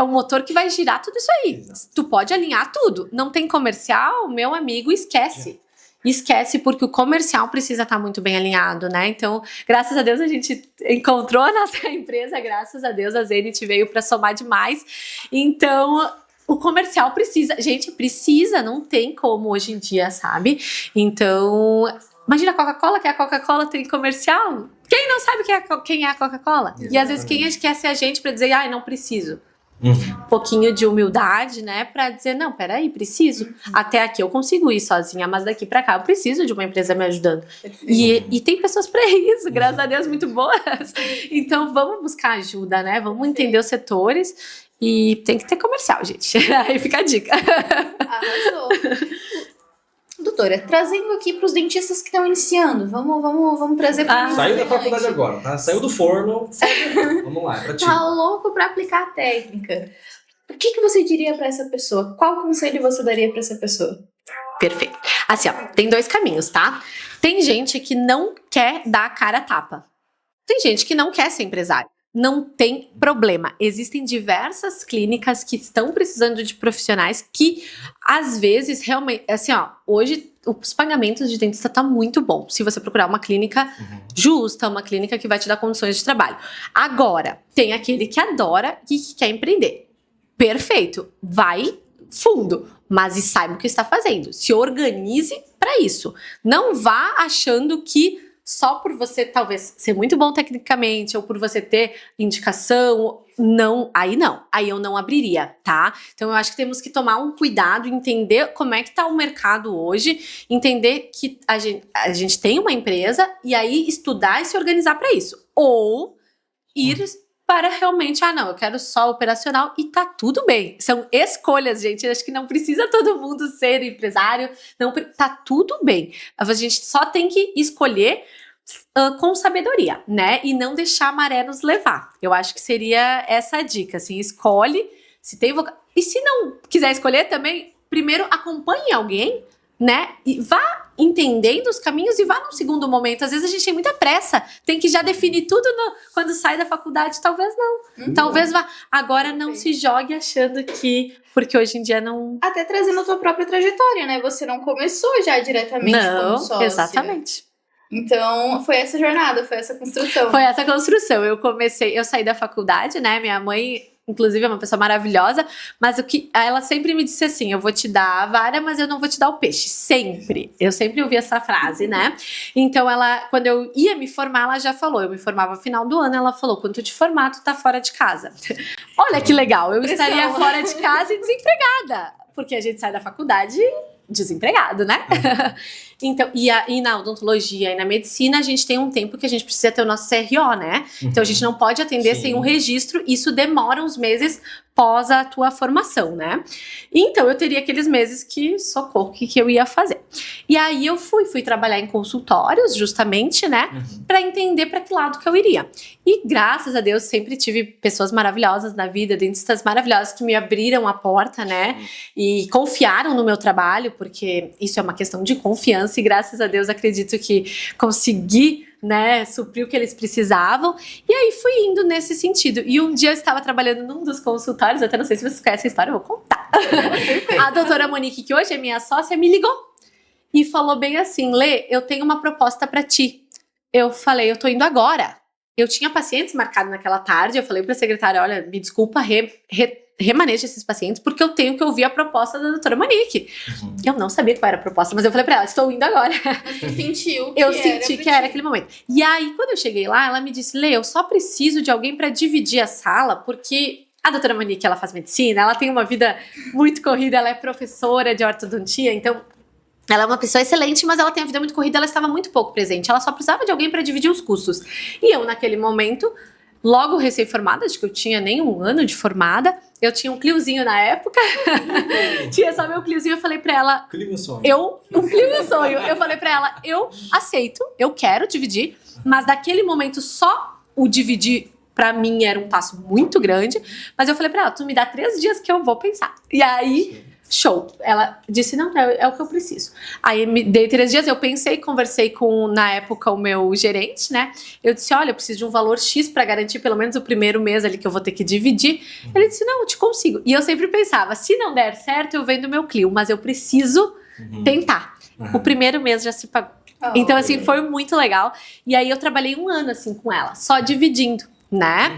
o motor que vai girar tudo isso aí. Exato. Tu pode alinhar tudo. Não tem comercial, meu amigo, esquece. Esquece, porque o comercial precisa estar muito bem alinhado, né? Então, graças a Deus, a gente encontrou a nossa empresa, graças a Deus, a Zenith veio para somar demais. Então, o comercial precisa. Gente, precisa, não tem como hoje em dia, sabe? Então, imagina a Coca-Cola, que a Coca-Cola tem comercial. Quem não sabe quem é a Coca-Cola? E às vezes quem quer ser a gente para dizer, não preciso. Um pouquinho de humildade, né, pra dizer, não, peraí, preciso, até aqui eu consigo ir sozinha, mas daqui pra cá eu preciso de uma empresa me ajudando, e tem pessoas pra isso, graças a Deus, muito boas, então vamos buscar ajuda, né, vamos entender os setores, e tem que ter comercial, gente, aí fica a dica. Arrasou. Doutora, trazendo aqui para os dentistas que estão iniciando, vamos trazer para Saiu da faculdade agora, tá? Saiu do forno. Vamos lá, é pra ti. Tá louco para aplicar a técnica. O que você diria para essa pessoa? Qual conselho você daria para essa pessoa? Perfeito. Assim, ó, tem 2 caminhos, tá? Tem gente que não quer dar a cara a tapa. Tem gente que não quer ser empresário. Não tem problema. Existem diversas clínicas que estão precisando de profissionais que, às vezes, realmente... Assim, ó, hoje os pagamentos de dentista tá muito bom. Se você procurar uma clínica justa, uma clínica que vai te dar condições de trabalho. Agora, tem aquele que adora e que quer empreender. Perfeito. Vai fundo, mas e saiba o que está fazendo. Se organize para isso. Não vá achando que só por você talvez ser muito bom tecnicamente ou por você ter indicação, aí eu não abriria, tá? Então eu acho que temos que tomar um cuidado, entender como é que tá o mercado hoje, entender que a gente tem uma empresa e aí estudar e se organizar para isso. Ou ir para realmente, eu quero só operacional e tá tudo bem. São escolhas, gente. Eu acho que não precisa todo mundo ser empresário, tá tudo bem. A gente só tem que escolher com sabedoria, né? E não deixar a maré nos levar. Eu acho que seria essa a dica, assim, escolhe, se tem e se não quiser escolher também, primeiro acompanhe alguém, né? E vá entendendo os caminhos e vá num segundo momento. Às vezes a gente tem muita pressa, tem que já definir tudo quando sai da faculdade, talvez não. Talvez vá. Agora não se jogue achando que... Porque hoje em dia não... Até trazendo a tua própria trajetória, né? Você não começou já diretamente como sócia. Exatamente. Então, foi essa jornada, foi essa construção. Foi essa construção. Eu saí da faculdade, né? Minha mãe, inclusive, é uma pessoa maravilhosa, mas ela sempre me disse assim, eu vou te dar a vara, mas eu não vou te dar o peixe. Sempre. Eu sempre ouvi essa frase, né? Então, quando eu ia me formar, ela já falou, eu me formava no final do ano, ela falou, quando tu te formar, tu tá fora de casa. Olha que legal, eu estaria fora de casa e desempregada, porque a gente sai da faculdade desempregado, né? Então, e na odontologia e na medicina, a gente tem um tempo que a gente precisa ter o nosso CRO, né? Então, a gente não pode atender sem um registro, isso demora uns meses pós a tua formação, né? Então, eu teria aqueles meses que, socorro, o que eu ia fazer? E aí, eu fui trabalhar em consultórios, justamente, né? Pra entender pra que lado que eu iria. E, graças a Deus, sempre tive pessoas maravilhosas na vida, dentistas maravilhosas que me abriram a porta, né? E confiaram no meu trabalho, porque isso é uma questão de confiança e, graças a Deus, acredito que consegui, né, suprir o que eles precisavam, e aí fui indo nesse sentido. E um dia eu estava trabalhando num dos consultórios, até não sei se vocês conhecem a história, eu vou contar. A doutora Monique, que hoje é minha sócia, me ligou e falou bem assim, Lê, eu tenho uma proposta para ti. Eu falei, eu tô indo agora. Eu tinha pacientes marcados naquela tarde, eu falei pra secretária, olha, me desculpa, remaneja esses pacientes, porque eu tenho que ouvir a proposta da doutora Monique. Eu não sabia qual era a proposta, mas eu falei pra ela, estou indo agora. Você sentiu eu senti que era aquele momento. E aí, quando eu cheguei lá, ela me disse, Lê, eu só preciso de alguém pra dividir a sala, porque a doutora Monique, ela faz medicina, ela tem uma vida muito corrida, ela é professora de ortodontia, então ela é uma pessoa excelente, mas ela tem a vida muito corrida, ela estava muito pouco presente, ela só precisava de alguém pra dividir os custos. E eu, naquele momento, logo recém-formada, acho que eu tinha nem um ano de formada, eu tinha um Cliozinho na época, tinha só meu Cliozinho, eu falei pra ela... Clio sonho. Um Clio sonho. Eu falei pra ela, eu aceito, eu quero dividir, Mas daquele momento só o dividir pra mim era um passo muito grande, mas eu falei pra ela, tu me dá 3 dias que eu vou pensar. E aí, show. Ela disse, não, é o que eu preciso. Aí me dei 3 dias, eu pensei, conversei com, na época, o meu gerente, né? Eu disse, olha, eu preciso de um valor X pra garantir pelo menos o primeiro mês ali que eu vou ter que dividir. Ele disse, não, eu te consigo. E eu sempre pensava, se não der certo, eu vendo meu Clio, mas eu preciso tentar. O primeiro mês já se pagou. Então, assim, foi muito legal. E aí eu trabalhei 1 ano, assim, com ela, só dividindo, né?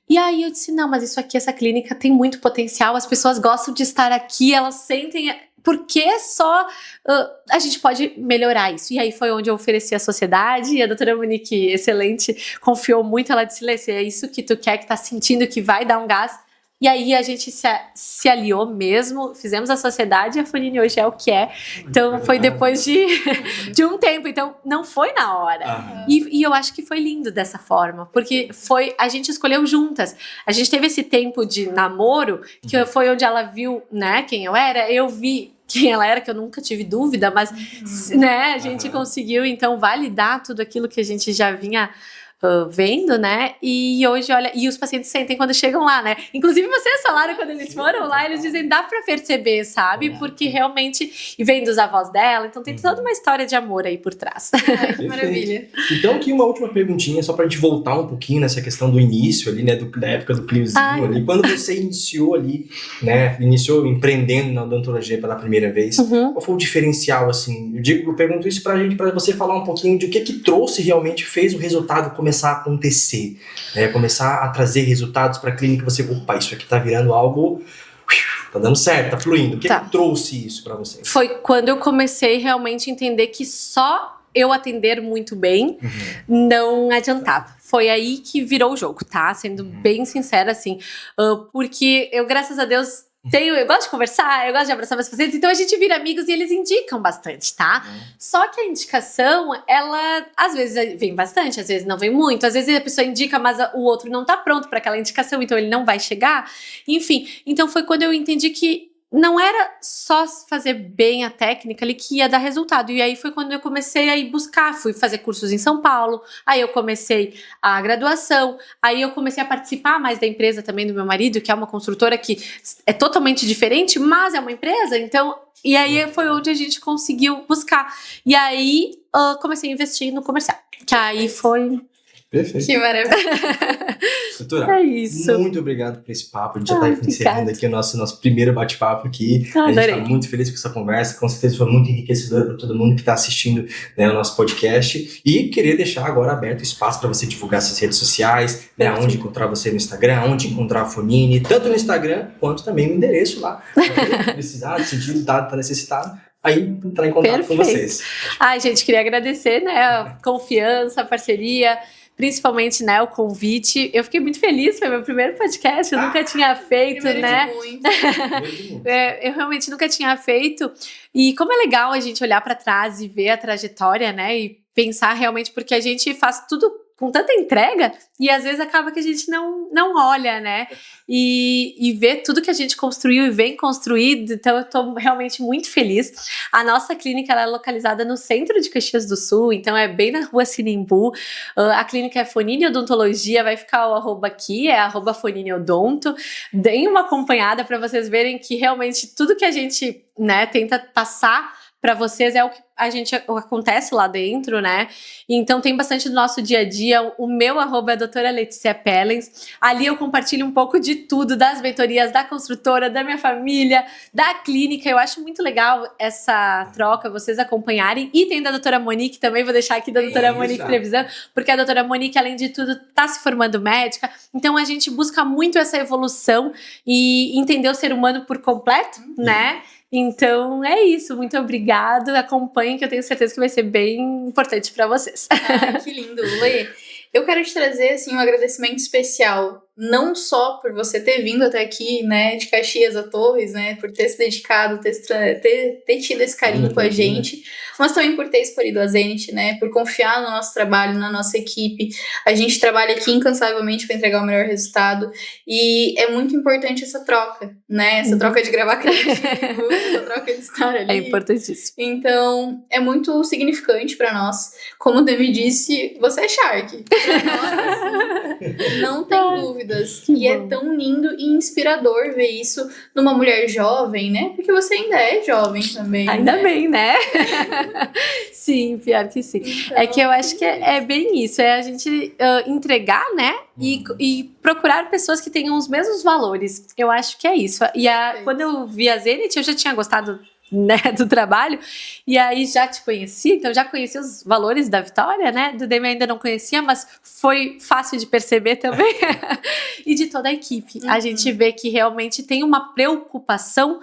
E aí eu disse, não, mas isso aqui, essa clínica tem muito potencial, as pessoas gostam de estar aqui, elas sentem... Por que só a gente pode melhorar isso? E aí foi onde eu ofereci a sociedade, e a doutora Monique, excelente, confiou muito, ela disse, Lê, se é isso que tu quer, que tá sentindo que vai dar um gás. E aí a gente se aliou mesmo, fizemos a sociedade e a Fonini hoje é o que é. Então foi depois de um tempo, então não foi na hora. E eu acho que foi lindo dessa forma, porque a gente escolheu juntas. A gente teve esse tempo de namoro, que foi onde ela viu, né, quem eu era, eu vi quem ela era, que eu nunca tive dúvida, mas né, a gente conseguiu então validar tudo aquilo que a gente já vinha vendo, né? E hoje, olha, e os pacientes sentem quando chegam lá, né? Inclusive vocês falaram quando eles foram lá, eles dizem, dá pra perceber, sabe? Porque realmente, e vem dos avós dela, então tem toda uma história de amor aí por trás. Ai, que maravilha. Então aqui uma última perguntinha, só pra gente voltar um pouquinho nessa questão do início ali, né? Da época do Cliozinho ali. Quando você iniciou ali, né? Iniciou empreendendo na odontologia pela primeira vez, qual foi o diferencial, assim? Eu pergunto isso pra gente, pra você falar um pouquinho de o que trouxe realmente, fez o resultado começar a acontecer, né? Começar a trazer resultados para a clínica, você, opa, isso aqui tá virando algo, tá dando certo, tá fluindo. O que trouxe isso para você? Foi quando eu comecei realmente a entender que só eu atender muito bem não adiantava. Foi aí que virou o jogo, tá? Sendo bem sincera, assim, porque eu, graças a Deus, eu gosto de conversar, eu gosto de abraçar meus pacientes, então a gente vira amigos e eles indicam bastante, tá? Só que a indicação, ela às vezes vem bastante, às vezes não vem muito, às vezes a pessoa indica, mas o outro não tá pronto para aquela indicação, então ele não vai chegar. Enfim, então foi quando eu entendi que não era só fazer bem a técnica ali que ia dar resultado. E aí foi quando eu comecei a ir buscar, fui fazer cursos em São Paulo, aí eu comecei a graduação, aí eu comecei a participar mais da empresa também do meu marido, que é uma construtora que é totalmente diferente, mas é uma empresa, então... E aí foi onde a gente conseguiu buscar. E aí comecei a investir no comercial, que aí foi... Perfeito. Que maravilha. Doutora, é isso. Muito obrigado por esse papo. A gente já está encerrando aqui o nosso primeiro bate-papo aqui. A gente está muito feliz com essa conversa. Com certeza foi muito enriquecedora para todo mundo que está assistindo, né, o nosso podcast. E queria deixar agora aberto o espaço para você divulgar suas redes sociais, né, onde encontrar você no Instagram, onde encontrar a Fonini, tanto no Instagram quanto também no endereço lá. Se precisar, se sentir dado, está necessitado, aí entrar em contato com vocês. Ai, gente, queria agradecer, né, a confiança, a parceria, principalmente, né, o convite. Eu fiquei muito feliz, foi meu primeiro podcast, eu nunca tinha feito, né? Eu realmente nunca tinha feito. E como é legal a gente olhar para trás e ver a trajetória, né, e pensar realmente, porque a gente faz tudo com tanta entrega e às vezes acaba que a gente não olha, né? E vê tudo que a gente construiu e vem construído, então eu tô realmente muito feliz. A nossa clínica ela é localizada no centro de Caxias do Sul, então é bem na rua Sinimbu. A clínica é Fonini Odontologia, vai ficar o arroba aqui, é @Fonini Odonto. Deem uma acompanhada para vocês verem que realmente tudo que a gente, né, tenta passar para vocês é o que acontece lá dentro, né? Então tem bastante do nosso dia a dia. O meu arroba é a doutora Letícia Pellens. Ali eu compartilho um pouco de tudo, das mentorias, da construtora, da minha família, da clínica. Eu acho muito legal essa troca, vocês acompanharem. E tem da doutora Monique também, vou deixar aqui da doutora Monique Trevisan, porque a doutora Monique, além de tudo, tá se formando médica. Então a gente busca muito essa evolução e entender o ser humano por completo, né? Então é isso, muito obrigado, acompanhem que eu tenho certeza que vai ser bem importante para vocês. Que lindo, Lê. Eu quero te trazer assim, um agradecimento especial não só por você ter vindo até aqui, né, de Caxias a Torres, né, por ter se dedicado, ter tido esse carinho com a gente, mas também por ter escolhido a Zenit, né, por confiar no nosso trabalho, na nossa equipe. A gente trabalha aqui incansavelmente para entregar o melhor resultado e é muito importante essa troca, né, essa troca de gravar criativo, essa troca de estar ali. É importantíssimo. Então, é muito significante para nós. Como o Demi disse, você é Shark. Pra nós, assim, não tem dúvidas. E é tão lindo e inspirador ver isso numa mulher jovem, né? Porque você ainda é jovem também. Ainda bem, né? Sim, pior que sim. Então, é que eu acho que é bem isso. É a gente entregar, né? E procurar pessoas que tenham os mesmos valores. Eu acho que é isso. E quando eu vi a Zenit, eu já tinha gostado, né, do trabalho, e aí já te conheci, então já conheci os valores da Vitória, né, do Demi ainda não conhecia, mas foi fácil de perceber também, e de toda a equipe. A gente vê que realmente tem uma preocupação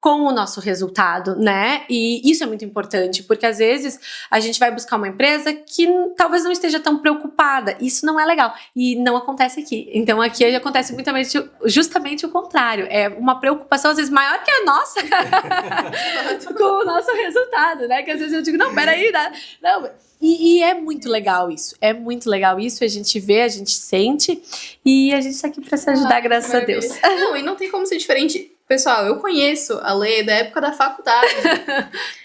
com o nosso resultado, né? E isso é muito importante, porque às vezes a gente vai buscar uma empresa que talvez não esteja tão preocupada. Isso não é legal. E não acontece aqui. Então aqui acontece justamente o contrário. É uma preocupação às vezes maior que a nossa com o nosso resultado, né? Que às vezes eu digo, não, peraí, não. E é muito legal isso. É muito legal isso. A gente vê, a gente sente. E a gente tá aqui pra se ajudar, graças a Deus. Não, e não tem como ser diferente. Pessoal, eu conheço a Lê da época da faculdade.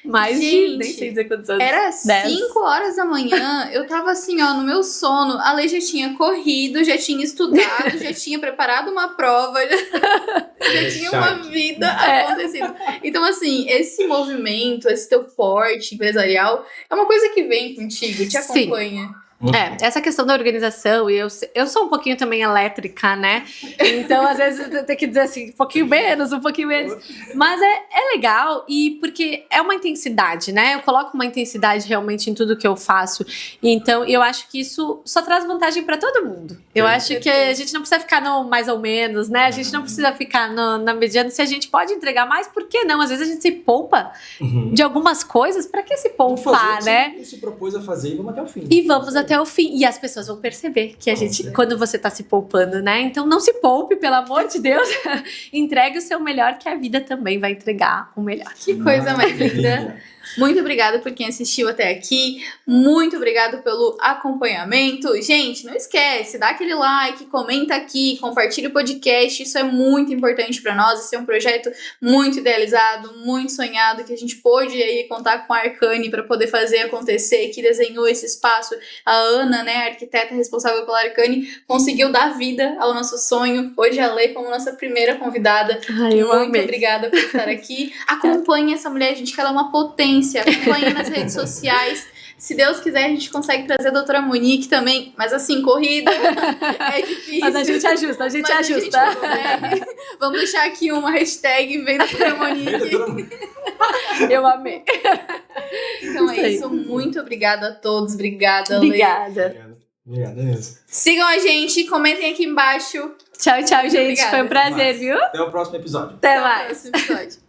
Mas gente, nem sei dizer quantos anos. Era 5 horas da manhã, eu tava assim, ó, no meu sono. A Lê já tinha corrido, já tinha estudado, já tinha preparado uma prova, já tinha uma vida acontecendo. Então, assim, esse movimento, esse teu porte empresarial, é uma coisa que vem contigo, te acompanha. Sim. Essa questão da organização, e eu sou um pouquinho também elétrica, né? Então, às vezes, eu tenho que dizer assim, um pouquinho menos. Mas é legal, e porque é uma intensidade, né? Eu coloco uma intensidade realmente em tudo que eu faço. Então, eu acho que isso só traz vantagem para todo mundo. Eu acho que a gente não precisa ficar no mais ou menos, né? A gente não precisa ficar na mediana. Se a gente pode entregar mais, por que não? Às vezes a gente se poupa de algumas coisas. Para que se poupar, né? A gente se propôs a fazer e vamos até o fim. E vamos até o fim. E as pessoas vão perceber que a gente, quando você tá se poupando, né? Então não se poupe, pelo amor de Deus. Entregue o seu melhor, que a vida também vai entregar o melhor. Que coisa mais linda. Muito obrigada por quem assistiu até aqui. Muito obrigada pelo acompanhamento. Gente, não esquece, dá aquele like, comenta aqui, compartilha o podcast. Isso é muito importante para nós. Esse é um projeto muito idealizado, muito sonhado, que a gente pôde aí contar com a Arcane para poder fazer acontecer, que desenhou esse espaço. A Ana, né, a arquiteta responsável pela Arcane, conseguiu dar vida ao nosso sonho. Hoje a Lê como nossa primeira convidada. Eu muito amei. Obrigada por estar aqui. Acompanhe essa mulher, gente, que ela é uma potência. Acompanhe nas redes sociais. Se Deus quiser, a gente consegue trazer a doutora Monique também. Mas assim, corrida é difícil. Mas a gente ajusta, A gente consegue. Vamos deixar aqui uma hashtag Vem doutora Monique. Eu amei. Então é isso. Muito obrigada a todos. Obrigada, Lê. Obrigada. Obrigada mesmo. Sigam a gente, comentem aqui embaixo. Tchau, gente. Obrigada. Foi um prazer, viu? Até o próximo episódio. Até mais. Até o próximo episódio.